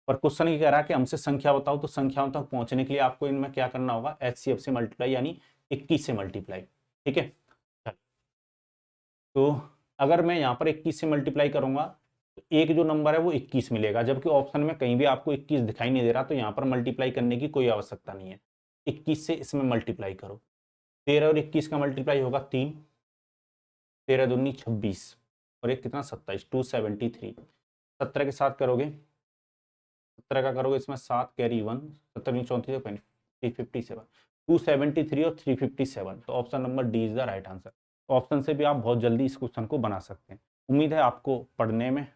Speaker 1: पर क्वेश्चन ये कह रहा है कि हमसे संख्या बताओ, तो संख्याओं तक पहुंचने के लिए आपको इनमें क्या करना होगा, HCF से मल्टीप्लाई, यानी 21 से मल्टीप्लाई, ठीक है। तो अगर मैं यहाँ पर 21 से मल्टीप्लाई करूंगा तो एक जो नंबर है वो 21 मिलेगा, जबकि ऑप्शन में कहीं भी आपको 21 दिखाई नहीं दे रहा, तो यहाँ पर मल्टीप्लाई करने की कोई आवश्यकता नहीं है। 21 से इसमें मल्टीप्लाई करो, 13 और 21 का मल्टीप्लाई होगा 3, 13 दूनी 26 और एक कितना 27, 273। 17 के साथ करोगे, 17 का करोगे इसमें 7 कैरी 1, 17 34 357, 273 और 357। तो option number D is the right answer. Option से भी आप बहुत जल्दी इस क्वेश्चन को बना सकते हैं। उम्मीद है आपको पढ़ने में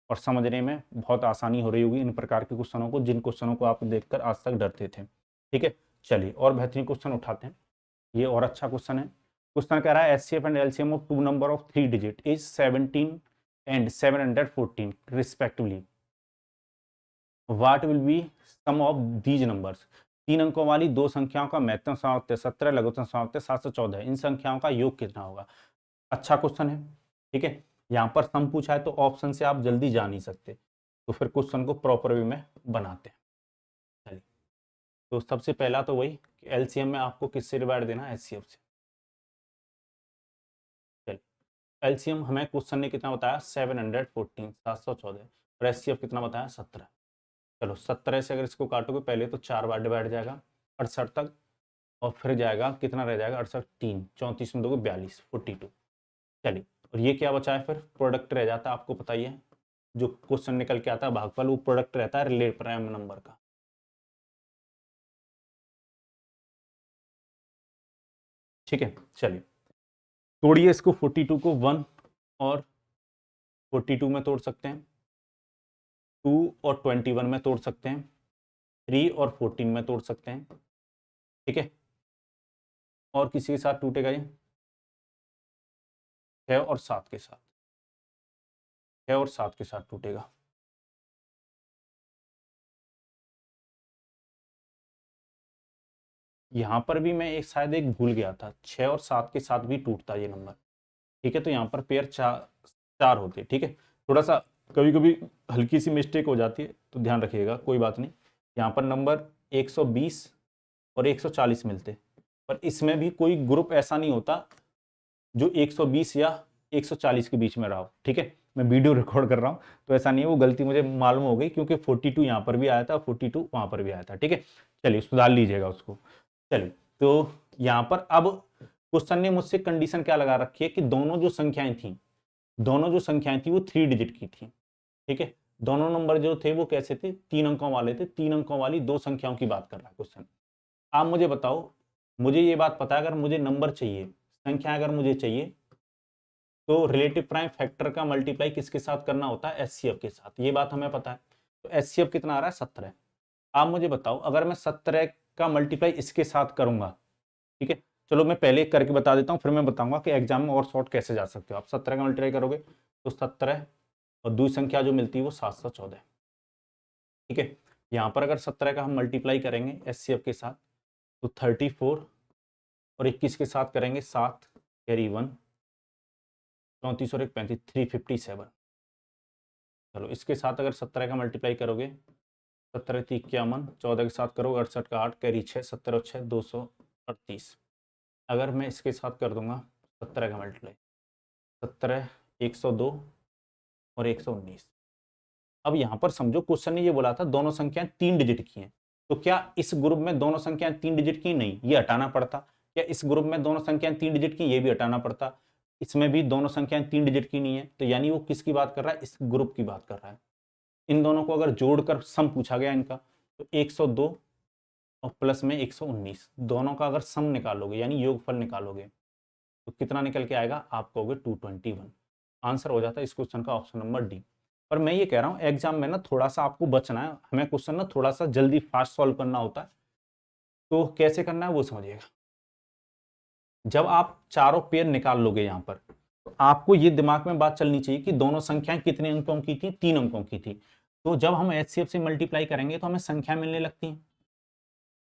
Speaker 1: और समझने में बहुत आसानी हो रही होगी इन प्रकार के क्वेश्चनों को, जिन क्वेश्चनों को आप देखकर आज तक डरते थे, ठीक है। चलिए और बेहतरीन क्वेश्चन उठाते हैं, ये और अच्छा क्वेश्चन है। क्वेश्चन कह रहा है HCF and LCM of 2 number of 3 digit is 17 and 714 respectively, what will be sum of these numbers. 3 अंकों वाली 2 संख्याओं का महत्तम सामर्थ्य 17, लघुत्तम सामर्थ्य 714 है, इन संख्याओं का योग कितना होगा। अच्छा क्वेश्चन है, ठीक है। यहाँ पर सम पूछा है तो ऑप्शन से आप जल्दी जा नहीं सकते, तो फिर क्वेश्चन को प्रॉपर वे में बनाते हैं। चलिए, तो सबसे पहला तो वही LCM में आपको किससे डिवाइड देना है, HCF से। चलिए, LCM हमें क्वेश्चन ने कितना बताया, 714, 714, और HCF कितना बताया, 17। चलो 17 से अगर इसको काटोगे पहले तो 4 बार डिवाइड जाएगा 68 तक, और फिर जाएगा कितना रह जाएगा 68, 3, 34 में दोगे 42, 42। चलिए, और ये क्या बचा है, फिर प्रोडक्ट रह जाता है, आपको पता ही है जो क्वेश्चन निकल के आता है भागफल, वो प्रोडक्ट रहता है रिलेट प्राइम नंबर का। ठीक है, चलिए तोड़िए इसको, 42 को 1 और 42 में तोड़ सकते हैं, 2 और 21 में तोड़ सकते हैं, 3 और 14 में तोड़ सकते हैं, ठीक है। और किसी के साथ टूटेगा ये, 6 और 7 के साथ, 6 और 7 के साथ टूटेगा। यहाँ पर भी मैं एक शायद एक भूल गया था, 6 और 7 के साथ भी टूटता ये नंबर, ठीक है। तो यहाँ पर पेयर 4 होते, ठीक है। थोड़ा सा कभी कभी हल्की सी मिस्टेक हो जाती है, तो ध्यान रखिएगा, कोई बात नहीं। यहाँ पर नंबर 120 और 140 मिलते, पर इसमें भी कोई ग्रुप ऐसा नहीं होता जो 120 या 140 के बीच में रहा हो, ठीक है। मैं वीडियो रिकॉर्ड कर रहा हूँ तो ऐसा नहीं है, वो गलती मुझे मालूम हो गई, क्योंकि 42 यहाँ पर भी आया था, 42 वहाँ पर भी आया था, ठीक है। चलिए सुधार लीजिएगा उसको। चलिए, तो यहाँ पर अब क्वेश्चन ने मुझसे कंडीशन क्या लगा रखी है कि दोनों जो संख्याएं थी, दोनों जो संख्याएं थी वो 3 डिजिट की थी, ठीक है। दोनों नंबर जो थे वो कैसे थे, 3 अंकों वाले थे, 3 अंकों वाली 2 संख्याओं की बात कर रहा है क्वेश्चन। आप मुझे बताओ, मुझे ये बात पता है, अगर मुझे नंबर चाहिए, संख्या अगर मुझे चाहिए, तो रिलेटिव प्राइम फैक्टर का मल्टीप्लाई किसके साथ करना होता है, HCF के साथ, ये बात हमें पता है। तो HCF कितना आ रहा है, 17। आप मुझे बताओ, अगर मैं 17 का मल्टीप्लाई इसके साथ करूंगा, ठीक है। चलो मैं पहले करके बता देता हूँ, फिर मैं बताऊंगा कि एग्जाम में और शॉर्ट कैसे जा सकते हो आप। 17 का मल्टीप्लाई करोगे तो 17 और दूसरी संख्या जो मिलती है वो 714, ठीक है। यहाँ पर अगर 17 का हम मल्टीप्लाई करेंगे HCF के साथ तो 34, और 21 के साथ करेंगे 7 कैरी 1, 34 और 1 35, 357। चलो इसके साथ अगर 17 का मल्टीप्लाई करोगे, 17 51, 14 के साथ करोगे 68 का 8 कैरी 6, 17 और 6 238। अगर मैं इसके साथ कर दूंगा 17 का मल्टीप्लाई, 17 102 और 119। अब यहाँ पर समझो क्वेश्चन ने ये बोला था दोनों संख्याएं 3 डिजिट की हैं, तो क्या इस ग्रुप में दोनों संख्याएं 3 डिजिट की, नहीं, ये हटाना पड़ता। क्या इस ग्रुप में दोनों संख्याएं 3 डिजिट की, ये भी हटाना पड़ता। इसमें भी दोनों संख्याएं 3 डिजिट की नहीं है, तो यानी वो किसकी बात कर रहा है, इस ग्रुप की बात कर रहा है। इन दोनों को अगर जोड़कर सम पूछा गया इनका, तो 102 और प्लस में 119, दोनों का अगर सम निकालोगे यानी योगफल निकालोगे तो कितना निकल के आएगा, आप कहोगे 221। आंसर हो जाता है इस क्वेश्चन का ऑप्शन नंबर डी। पर मैं ये कह रहा हूँ एग्जाम में ना थोड़ा सा आपको बचना है, हमें क्वेश्चन ना थोड़ा सा जल्दी फास्ट सॉल्व करना होता है। तो कैसे करना है वो समझिएगा। जब आप चारों पेयर निकाल लोगे यहाँ पर, तो आपको ये दिमाग में बात चलनी चाहिए कि दोनों संख्याएं कितने अंकों की थी, 3 अंकों की थी। तो जब हम एचसीएफ से मल्टीप्लाई करेंगे तो हमें संख्या मिलने लगती है।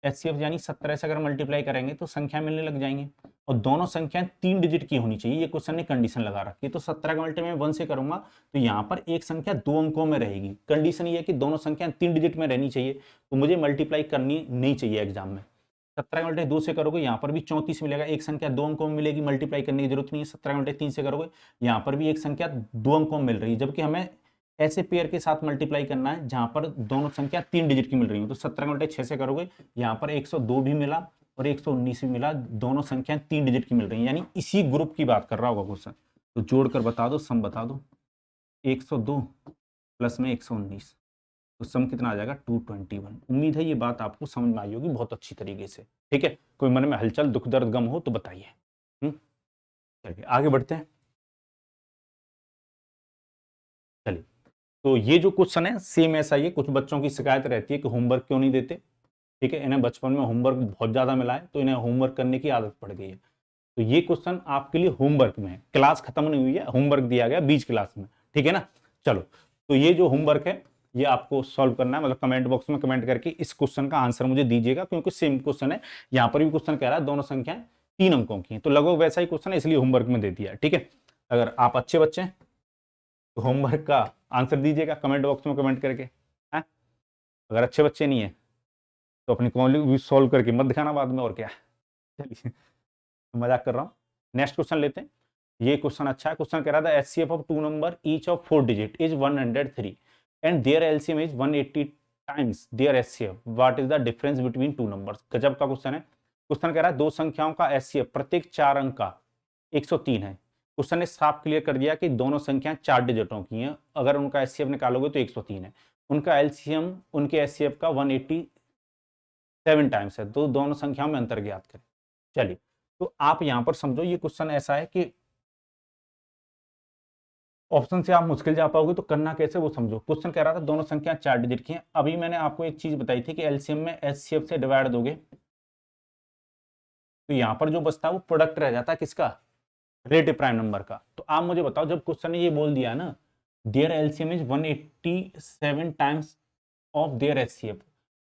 Speaker 1: एचसीएफ यानी 17 से अगर मल्टीप्लाई करेंगे तो संख्या मिलने लग जाएंगे, और दोनों संख्याएं 3 डिजिट की होनी चाहिए, ये क्वेश्चन ने कंडीशन लगा रखी है। तो 17 का मल्टीप्लाई 1 से करूंगा तो यहाँ पर एक संख्या 2 अंकों में रहेगी। कंडीशन ये है कि दोनों संख्याएं 3 डिजिट में रहनी चाहिए, तो मुझे मल्टीप्लाई करनी नहीं चाहिए एग्जाम में। 17 मल्टीप्लाई 2 से करोगे यहाँ पर भी 34 मिलेगा, एक संख्या 2 अंकों में मिलेगी, मल्टीप्लाई करने की जरूरत नहीं है। 17 मल्टीप्लाई 3 से करोगे यहाँ पर भी एक संख्या 2 अंकों में मिल रही है, जबकि हमें ऐसे पेयर के साथ मल्टीप्लाई करना है जहां पर दोनों संख्या 3 डिजिट की मिल रही हो। तो 17 मल्टीप्लाई 6 से करोगे यहाँ पर 102 भी मिला और 119 भी मिला, दोनों संख्याएं 3 डिजिट की मिल रही है, यानी इसी ग्रुप की बात कर रहा होगा क्वेश्चन। तो जोड़कर बता दो, सम बता दो, 102 प्लस में 119, तो सम कितना आ जाएगा 221। उम्मीद है ये बात आपको समझ में आई होगी बहुत अच्छी तरीके से। ठीक है, कोई मन में हलचल दुख दर्द गम हो तो बताइए। चलिए आगे बढ़ते हैं। चलिए, तो ये जो क्वेश्चन है सेम ऐसा ही है। कुछ बच्चों की शिकायत रहती है कि होमवर्क क्यों नहीं देते। ठीक है, इन्हें बचपन में होमवर्क बहुत ज्यादा मिला है तो इन्हें होमवर्क करने की आदत पड़ गई है। तो ये क्वेश्चन आपके लिए होमवर्क में है, क्लास खत्म नहीं हुई है, होमवर्क दिया गया बीच क्लास में। ठीक है ना। चलो, तो ये जो होमवर्क है ये आपको सॉल्व करना है, मतलब कमेंट बॉक्स में कमेंट करके इस क्वेश्चन का आंसर मुझे दीजिएगा, क्योंकि सेम क्वेश्चन है। यहाँ पर भी क्वेश्चन कह रहा है दोनों संख्याएं 3 अंकों की हैं, तो लगभग वैसा ही क्वेश्चन है, इसलिए होमवर्क में दे दिया। ठीक है, अगर आप अच्छे बच्चे हैं तो होमवर्क का आंसर दीजिएगा कमेंट बॉक्स में कमेंट करके। है, अगर अच्छे बच्चे नहीं है तो अपनी कॉल सॉल्व करके मत दिखाना बाद में, और क्या। चलिए, मजाक कर रहा हूँ। नेक्स्ट क्वेश्चन लेते हैं। ये क्वेश्चन अच्छा है। क्वेश्चन कह रहा था HCF of 2 number each of 4 digit is 103 and their LCM is 180 times their HCF, what is the difference between 2 numbers. गजब का क्वेश्चन है। क्वेश्चन कह रहा है दो संख्याओं का एचसीएफ प्रत्येक 4 अंक का 103 है। क्वेश्चन ने साफ क्लियर कर दिया कि दोनों संख्याएं 4 डिजिटों की हैं, अगर उनका एचसीएफ निकालोगे तो 103 है। उनका एलसीएम उनके एचसीएफ का 187 टाइम्स है, तो दोनों संख्याओं में अंतर ज्ञात करें। चलिए, तो आप यहां पर समझो ये क्वेश्चन ऐसा है कि ऑप्शन से आप मुश्किल जा पाओगे, तो करना कैसे वो समझो। क्वेश्चन कह रहा था दोनों संख्या 4 डिजिट की हैं। अभी मैंने आपको एक चीज बताई थी कि एलसीएम में एचसीएफ से डिवाइड दोगे तो यहां पर जो बचता है वो प्रोडक्ट रह जाता है किसका, रिलेटिव प्राइम नंबर का। तो आप मुझे बताओ, जब क्वेश्चन ने ये बोल दिया ना their LCM is 187 times of their HCF,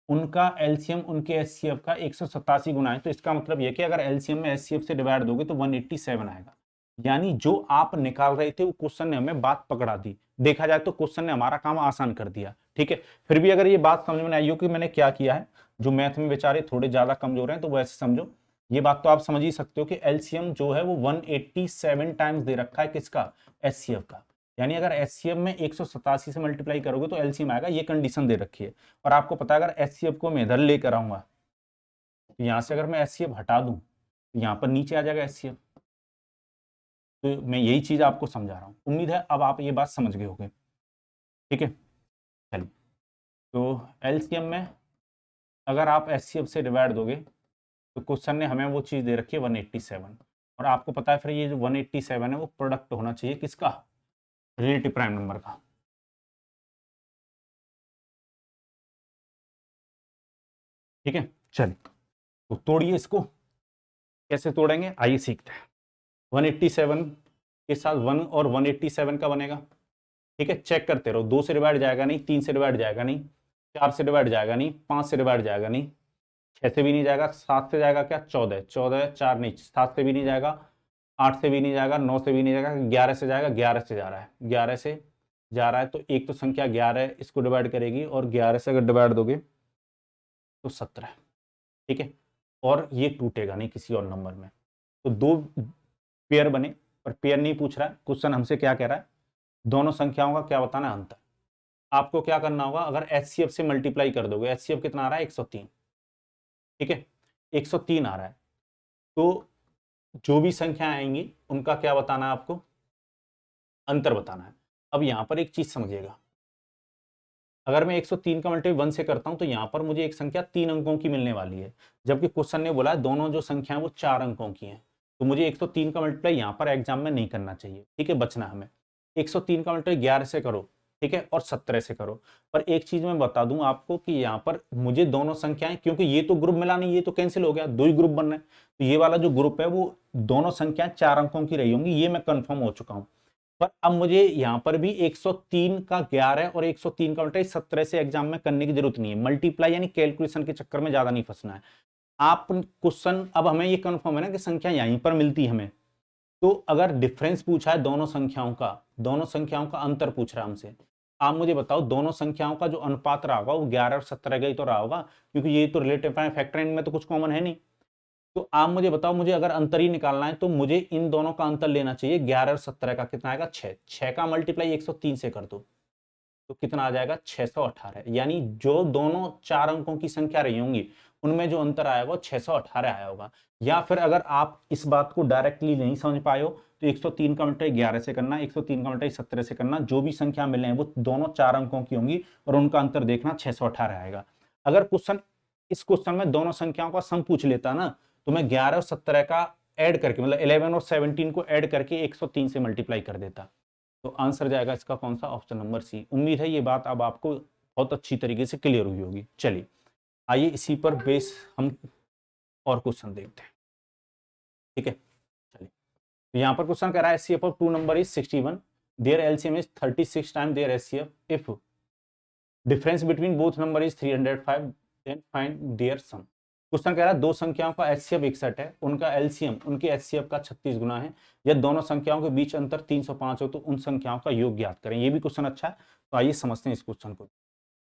Speaker 1: उनका एलसीएम उनके एचसीएफ का 187 गुना है, तो इसका मतलब यह कि अगर एलसीएम में एचसीएफ से डिवाइड दोगे तो 187 आएगा। यानी जो आप निकाल रहे थे वो क्वेश्चन ने हमें बात पकड़ा दी। देखा जाए तो क्वेश्चन ने हमारा काम आसान कर दिया। ठीक है, फिर भी अगर ये बात समझ में आई हो कि मैंने क्या किया है, जो मैथ में बेचारे थोड़े ज्यादा कमजोर हैं तो वो ऐसे समझो, ये बात तो आप समझ ही सकते हो कि एलसीएम जो है वो 187 टाइम्स दे रखा है किसका, एचसीएफ का। यानी अगर एचसीएफ में 187 से मल्टीप्लाई करोगे तो एलसीएम आएगा, ये कंडीशन दे रखी है। और आपको पता है अगर एचसीएफ को मैं इधर लेकर आऊंगा तो यहां से अगर मैं एचसीएफ हटा दूं तो यहां पर नीचे आ जाएगा एचसीएफ। तो मैं यही चीज आपको समझा रहा हूं, उम्मीद है अब आप ये बात समझ गए होंगे। ठीक है, चलिए, तो एलसीएम में अगर आप एचसीएफ से डिवाइड दोगे तो क्वेश्चन ने हमें वो चीज दे रखी है 187, और आपको पता है फिर ये जो 187 है वो प्रोडक्ट होना चाहिए किसका, रिलेटिव प्राइम नंबर का। ठीक है, चलिए, तो तोड़िए इसको। कैसे तोड़ेंगे आइए सीखते हैं। 187 के साथ 1 और 187 का बनेगा। ठीक है, चेक करते रहो, 2 से डिवाइड जाएगा नहीं, 3 से डिवाइड जाएगा नहीं, 4 से डिवाइड जाएगा नहीं, 5 से डिवाइड जाएगा नहीं, 6 से भी नहीं जाएगा, 7 से जाएगा क्या, 14, 14 4 नहीं, 7 से भी नहीं जाएगा, 8 से भी नहीं जाएगा, 9 से भी नहीं जाएगा, 11 से जाएगा, 11 से जा रहा है, 11 से जा रहा है, तो एक तो संख्या 11 इसको डिवाइड करेगी, और 11 से अगर डिवाइड दोगे तो 17। ठीक है, और ये टूटेगा नहीं किसी और नंबर में। तो दो पेयर बने, पर पेयर नहीं पूछ रहा है क्वेश्चन, हमसे क्या कह रहा है, दोनों संख्याओं का क्या बताना है, अंतर। आपको क्या करना होगा, अगर एचसीएफ से मल्टीप्लाई कर दोगे, एचसीएफ कितना आ रहा है 103। ठीक है, 103 आ रहा है, तो जो भी संख्या आएंगी उनका क्या बताना है आपको, अंतर बताना है। अब यहां पर एक चीज समझिएगा, अगर मैं 103 का मल्टीप्लाई 1 से करता हूं तो यहाँ पर मुझे एक संख्या 3 अंकों की मिलने वाली है, जबकि क्वेश्चन ने बोला दोनों जो संख्या है वो 4 अंकों की हैं। तो मुझे 103 का मल्टीप्लाई यहाँ पर एग्जाम में नहीं करना चाहिए, ठीक है, बचना हमें। 103 का मल्टीप्लाई 11 से करो, ठीक है, और 17 से करो। पर एक चीज मैं बता दूं आपको कि यहाँ पर मुझे दोनों संख्याएं, क्योंकि ये तो ग्रुप मिला नहीं, ये तो कैंसिल हो गया, 2 ही ग्रुप बन रहे हैं, तो ये वाला जो ग्रुप है वो दोनों संख्याएं 4 अंकों की रही होंगी, ये मैं कंफर्म हो चुका हूं। पर अब मुझे यहां पर भी 103 का 11 और 103 का मल्टीप्लाई 17 से एग्जाम में करने की जरूरत नहीं है। मल्टीप्लाई यानी कैलकुलेशन के चक्कर में ज्यादा नहीं फंसना है। आप क्वेश्चन, अब हमें ये कंफर्म है ना कि संख्या यहीं पर मिलती है हमें, तो अगर डिफरेंस पूछा है दोनों संख्याओं का अंतर पूछ रहा है हमसे, आप मुझे बताओ दोनों संख्याओं का जो अनुपात रहा होगा वो 11 और 17 का ही तो रहा होगा, क्योंकि ये तो रिलेटिव फैक्टर, इनमें तो कुछ कॉमन है नहीं। तो आप मुझे बताओ, मुझे अगर अंतर ही निकालना है तो मुझे इन दोनों का अंतर लेना चाहिए। 11 और 17 का कितना आएगा? 6। 6 का मल्टीप्लाई 103 से कर दो तो कितना आ जाएगा? 618। यानी जो दोनों 4 अंकों की संख्या रही होंगी उनमें जो अंतर आया वो 618 आया होगा। या फिर अगर आप इस बात को डायरेक्टली नहीं समझ पाए हो तो 103 का मल्टीप्लाई 11 से करना, 103 का मल्टीप्लाई 17 से करना, जो भी संख्या मिले हैं वो दोनों 4 अंकों की होंगी और उनका अंतर देखना 618 आएगा। अगर क्वेश्चन, इस क्वेश्चन में दोनों संख्याओं का सम पूछ लेता ना, तो मैं 11 और 17 का ऐड करके, मतलब 11 और 17 को ऐड करके 103 से मल्टीप्लाई कर देता। तो आंसर जाएगा इसका कौन सा? Option number C. उम्मीद है ये बात अब आपको बहुत अच्छी तरीके से क्लियर हुई होगी। चलिए आइए इसी पर बेस हम और क्वेश्चन देखते हैं, ठीक है। चलिए, तो यहाँ पर क्वेश्चन कह रहा है HCF of two number is 61, their LCM is 36 time their HCF, if difference between both number is 305 then find their sum. Question कह रहा है दो संख्याओं का एचसीएफ 61 है, उनका एलसीएम उनके एचसीएफ का 36 गुना है, यदि दोनों संख्याओं के बीच अंतर 305 हो तो उन संख्याओं का योग ज्ञात करें। ये भी क्वेश्चन अच्छा है, तो आइए समझते हैं इस क्वेश्चन को।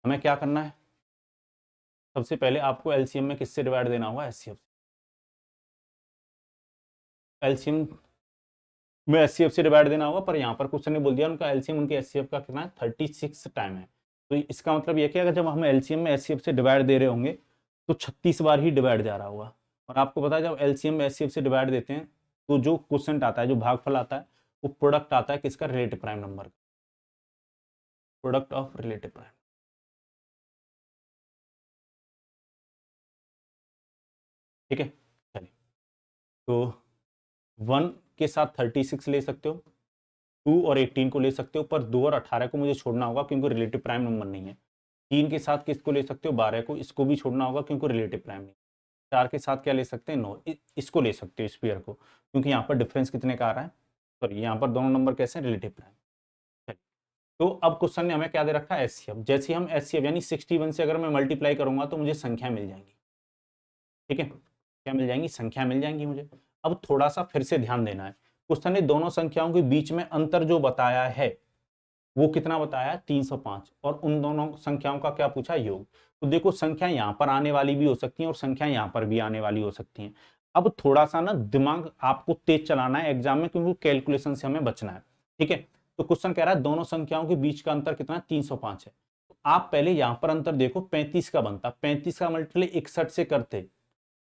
Speaker 1: हमें क्या करना है? सबसे पहले आपको एलसीएम में किससे डिवाइड देना होगा? एचसीएफ। एलसीएम में एचसीएफ से डिवाइड देना होगा, पर यहाँ पर क्वेश्चन ने बोल दिया उनका एलसीएम उनके एचसीएफ का कितना है? 36 टाइम है। तो इसका मतलब ये कि अगर जब हम एलसीएम में एचसीएफ से डिवाइड दे रहे होंगे तो 36 बार ही डिवाइड जा रहा होगा। और आपको पता है जब एलसीएम में एचसीएफ से डिवाइड देते हैं तो जो क्वेश्चन आता है, जो भागफल आता है, वो प्रोडक्ट आता है किसका? Relative prime number, product of relative prime, ठीक है। चलिए, तो 1 के साथ 36 ले सकते हो, 2 और 18 को ले सकते हो, पर 2 और 18 को मुझे छोड़ना होगा क्योंकि रिलेटिव प्राइम नंबर नहीं है। 3 के साथ किसको ले सकते हो? 12 को, इसको भी छोड़ना होगा क्योंकि रिलेटिव प्राइम नहीं। 4 के साथ क्या ले सकते हैं? 9, इसको ले सकते हो, स्क्वायर को, क्योंकि यहाँ पर डिफरेंस कितने का आ रहा है? सॉरी, यहाँ पर दोनों नंबर कैसे हैं? Relative prime. तो अब क्वेश्चन ने हमें क्या दे रखा है? एचसीएफ। जैसे हम एचसीएफ यानी 61 से अगर मैं मल्टीप्लाई करूंगा तो मुझे संख्या मिल जाएंगी, ठीक है। क्या मिल जाएंगी? संख्या मिल जाएंगी मुझे। अब थोड़ा सा फिर से ध्यान देना है, क्वेश्चन ने दोनों संख्याओं के बीच में अंतर जो बताया है वो कितना बताया है? 305, और उन दोनों संख्याओं का क्या पूछा? योग। तो देखो संख्या यहाँ पर आने वाली भी हो सकती है और संख्या यहाँ पर भी आने वाली हो सकती है। अब थोड़ा सा ना दिमाग आपको तेज चलाना है एग्जाम में, क्योंकि कैलकुलेशन से हमें बचना है, ठीक है। तो क्वेश्चन कह रहा है दोनों संख्याओं के बीच का अंतर कितना है? 305 है। तो आप पहले यहाँ पर अंतर देखो, 35 का बनता, 35 का मल्टीप्लाई 61 से करते,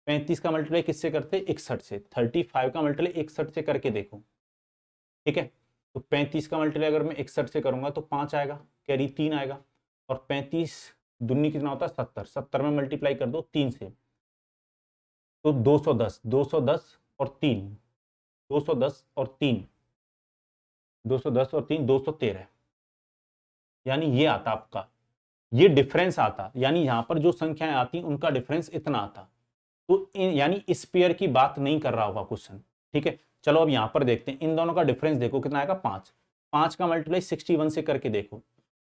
Speaker 1: 35 का मल्टीप्लाई किससे करते? 61 से। 35 का मल्टीप्लाई 61 से करके देखो, ठीक है। तो 35 का मल्टीप्लाई अगर मैं 61 से करूंगा तो 5 आएगा, कैरी 3 आएगा, और 35 दूनी कितना होता है? 70। 70 में मल्टीप्लाई कर दो 3 से तो 210, 210 और 3, 210 और 3, 210 और 3, 213, यानी ये आता आपका, ये डिफरेंस आता, यानी यहां पर जो संख्याएं आती उनका डिफरेंस इतना आता। तो यानी इस पेयर की बात नहीं कर रहा होगा क्वेश्चन, ठीक है। चलो अब यहां पर देखते हैं, इन दोनों का डिफरेंस देखो कितना आएगा? 5। 5 का मल्टीप्लाई 61 से करके देखो,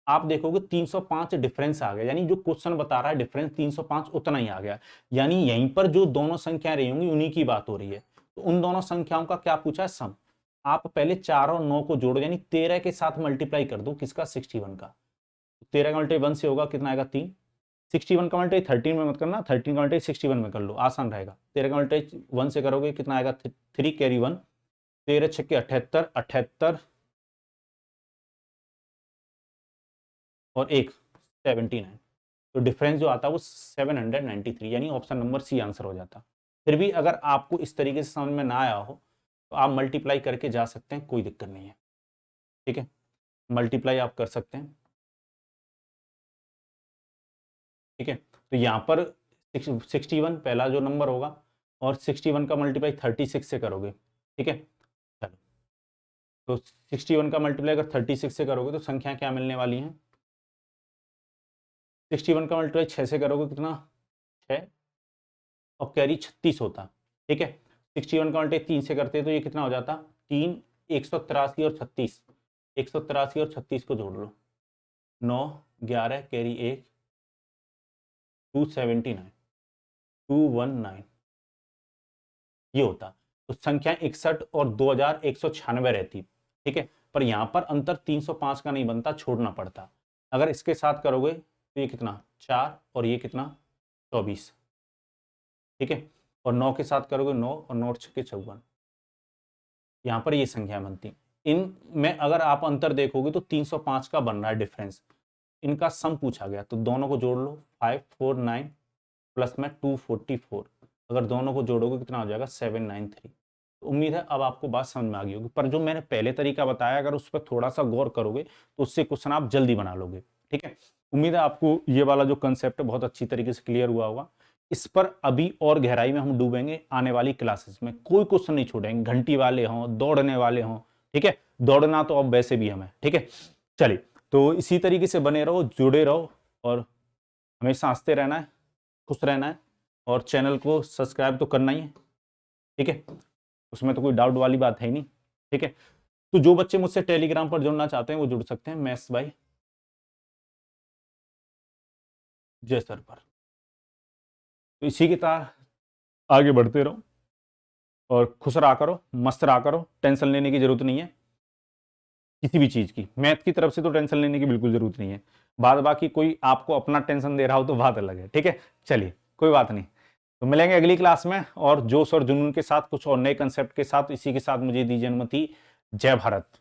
Speaker 1: आप देखोगे 305 डिफरेंस आ गया, यानी जो क्वेश्चन बता रहा है डिफरेंस 305 उतना ही आ गया। यानी यहीं पर जो दोनों संख्याएं रही होंगी उन्हीं की बात हो रही है। तो उन दोनों संख्याओं का क्या पूछा है? सम। आप पहले 4 और 9 को जोड़ो, यानी 13 के साथ मल्टीप्लाई कर दो, किसका? 61 का। 13 का मल्टीप्लाई 1 से होगा, कितना आएगा? 3। 61 का मल्टीप्लाई 13 में मत करना, 13 का मल्टीप्लाई 61 में कर लो, आसान रहेगा। 13 का मल्टीप्लाई 1 से करोगे कितना आएगा? 3 कैरी 1, 13 छक्के 78, 78 और 1 79। तो डिफरेंस जो आता है वो 793, यानी ऑप्शन नंबर सी आंसर हो जाता। फिर भी अगर आपको इस तरीके से समझ में ना आया हो तो आप मल्टीप्लाई करके जा सकते हैं, कोई दिक्कत नहीं है, ठीक है। मल्टीप्लाई आप कर सकते हैं। ठीक है, तो यहाँ पर 61 पहला जो नंबर होगा और 61 का मल्टीप्लाई 36 से करोगे। ठीक है, चलो तो 61 का मल्टीप्लाई अगर 36 से करोगे तो संख्या क्या मिलने वाली है? 61 का मल्टीप्लाई 6 से करोगे कितना? 6 और कैरी 36 होता। ठीक है, 61 का मल्टीप्लाई 3 से करते तो ये कितना हो जाता? 3, 183 और 36, 183 और 36 को जोड़ लो, 9, 11 कैरी 1, 279, 219 ये होता। तो संख्या 61 और 2196 रहती। ठीक है, पर यहां पर अंतर 305 का नहीं बनता, छोड़ना पड़ता। अगर इसके साथ करोगे तो ये कितना? 4 और ये कितना? 24। ठीक है, और 9 के साथ करोगे 9 और 9 छक्के 54। यहां पर ये संख्या बनती। इन में अगर आप अंतर देखोगे तो 305 का बन रहा है डिफरेंस। इनका सम पूछा गया तो दोनों को जोड़ लो, 549 प्लस में 244। अगर दोनों को जोड़ोगे कितना हो जाएगा? 793। तो उम्मीद है अब आपको बात समझ में आ गई होगी, पर जो मैंने पहले तरीका बताया अगर उस पर थोड़ा सा गौर करोगे तो उससे क्वेश्चन आप जल्दी बना लोगे। ठीक है, उम्मीद है आपको ये वाला जो कंसेप्ट है बहुत अच्छी तरीके से क्लियर हुआ होगा। इस पर अभी और गहराई में हम डूबेंगे आने वाली क्लासेस में, कोई क्वेश्चन नहीं छोड़ेंगे, घंटी वाले हों, दौड़ने वाले हों। ठीक है, दौड़ना तो अब वैसे भी हमें। ठीक है, चलिए तो इसी तरीके से बने रहो, जुड़े रहो और हमेशा हंसते रहना है, खुश रहना है और चैनल को सब्सक्राइब तो करना ही है। ठीक है, उसमें तो कोई डाउट वाली बात है ही नहीं। ठीक है, तो जो बच्चे मुझसे टेलीग्राम पर जुड़ना चाहते हैं वो जुड़ सकते हैं, मैथ्स बाय जय सर पर। तो इसी की तरह आगे बढ़ते रहो और खुश रहा करो, मस्त रहा करो, टेंशन लेने की जरूरत नहीं है किसी भी चीज की। मैथ की तरफ से तो टेंशन लेने की बिल्कुल जरूरत नहीं है। बाद बाकी कोई आपको अपना टेंशन दे रहा हो तो बात अलग है। ठीक है, चलिए कोई बात नहीं, तो मिलेंगे अगली क्लास में और जोश और जुनून के साथ कुछ और नए कंसेप्ट के साथ। इसी के साथ मुझे दीजिए अनुमति। जय भारत।